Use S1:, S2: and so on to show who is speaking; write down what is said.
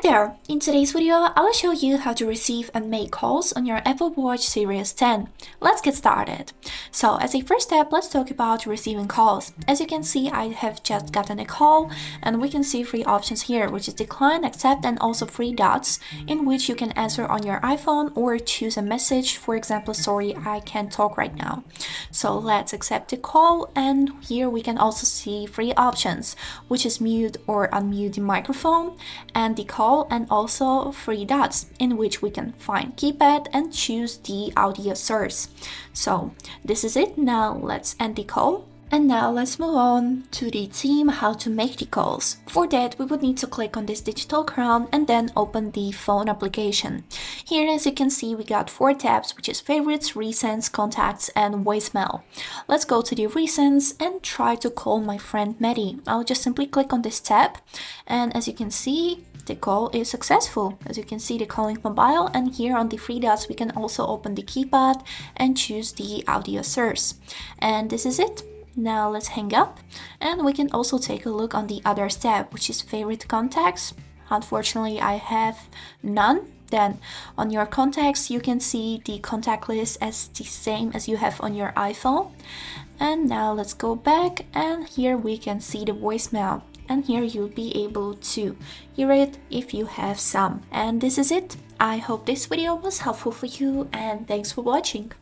S1: there! In today's video, I will show you how to receive and make calls on your Apple Watch Series 10. Let's get started. So as a first step, let's talk about receiving calls. As you can see, I have just gotten a call and we can see three options here, which is decline, accept, and also three dots in which you can answer on your iPhone or choose a message. For example, sorry, I can't talk right now. So let's accept the call, and here we can also see three options, which is mute or unmute the microphone, and the call, and also three dots in which we can find keypad and choose the audio source. So this is it. Now let's end the call. And now let's move on to the theme how to make the calls. For that, we would need to click on this digital crown and then open the phone application. Here, as you can see, we got four tabs, which is favorites, recents, contacts, and voicemail. Let's go to the recents and try to call my friend Maddie. I'll just simply click on this tab, and as you can see, the call is successful. As you can see, the calling mobile, and here on the three dots we can also open the keypad and choose the audio source. And this is it. Now let's hang up, and we can also take a look on the other tab, which is favorite contacts. Unfortunately, I have none. Then on your contacts, you can see the contact list as the same as you have on your iPhone. And now let's go back, and here we can see the voicemail. And here you'll be able to hear it if you have some. And this is it. I hope this video was helpful for you, and thanks for watching.